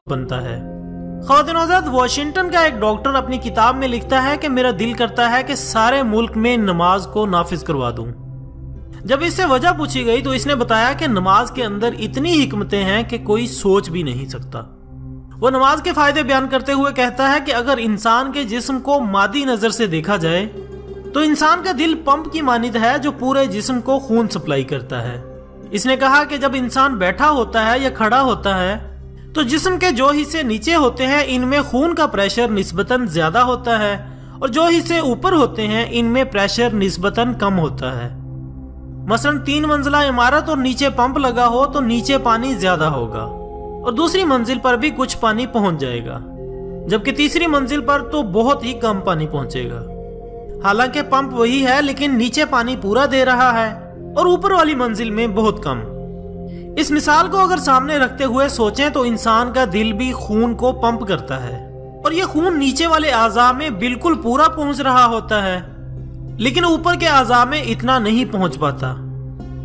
बनता है। ख़वातीन हज़रात, वाशिंगटन का एक डॉक्टर अपनी किताब में लिखता है कि मेरा दिल करता है कि सारे मुल्क में नमाज को नाफिज करवा दूं। जब इससे वजह पूछी गई तो इसने बताया कि नमाज के अंदर इतनी हिकमतें हैं कि कोई सोच भी नहीं सकता। वो नमाज के फायदे बयान करते हुए कहता है कि अगर इंसान के जिस्म को मादी नजर से देखा जाए तो इंसान का दिल पंप की मानिंद है जो पूरे जिस्म को खून सप्लाई करता है। इसने कहा कि जब इंसान बैठा होता है या खड़ा होता है तो जिस्म के जो हिस्से नीचे होते हैं इनमें खून का प्रेशर निस्बतन ज्यादा होता है और जो हिस्से ऊपर होते हैं इनमें प्रेशर निस्बतन कम होता है। मसलन 3 मंजिला इमारत और नीचे पंप लगा हो तो नीचे पानी ज्यादा होगा और दूसरी मंजिल पर भी कुछ पानी पहुंच जाएगा, जबकि तीसरी मंजिल पर तो बहुत ही कम पानी पहुंचेगा। हालांकि पंप वही है लेकिन नीचे पानी पूरा दे रहा है और ऊपर वाली मंजिल में बहुत कम। इस मिसाल को अगर सामने रखते हुए सोचें तो इंसान का दिल भी खून को पंप करता है और ये खून नीचे वाले आज़ा में बिल्कुल पूरा पहुंच रहा होता है, लेकिन ऊपर के आज़ा में इतना नहीं पहुंच पाता।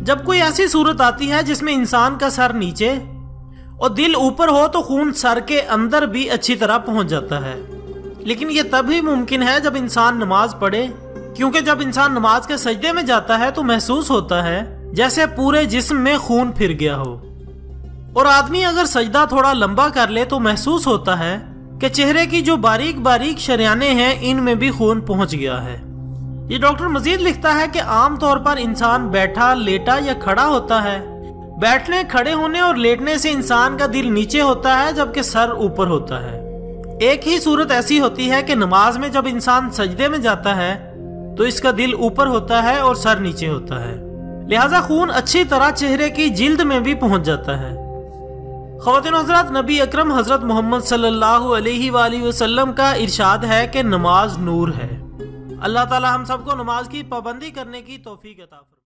जब कोई ऐसी सूरत आती है जिसमें इंसान का सर नीचे और दिल ऊपर हो तो खून सर के अंदर भी अच्छी तरह पहुंच जाता है, लेकिन ये तभी मुमकिन है जब इंसान नमाज पढ़े, क्योंकि जब इंसान नमाज के सजदे में जाता है तो महसूस होता है जैसे पूरे जिस्म में खून फिर गया हो। और आदमी अगर सजदा थोड़ा लंबा कर ले तो महसूस होता है कि चेहरे की जो बारीक बारीक शरियाने हैं इनमें भी खून पहुंच गया है। ये डॉक्टर मजीद लिखता है कि आमतौर पर इंसान बैठा, लेटा या खड़ा होता है। बैठने, खड़े होने और लेटने से इंसान का दिल नीचे होता है जबकि सर ऊपर होता है। एक ही सूरत ऐसी होती है कि नमाज में जब इंसान सजदे में जाता है तो इसका दिल ऊपर होता है और सर नीचे होता है, लिहाजा खून अच्छी तरह चेहरे की जिल्द में भी पहुंच जाता है। ख़वातीन हज़रात, नबी अकरम हज़रत मोहम्मद सल्लल्लाहु अलैहि वसल्लम का इरशाद है कि नमाज नूर है। अल्लाह ताला हम सबको नमाज की पाबंदी करने की तौफीक अता फरमाए।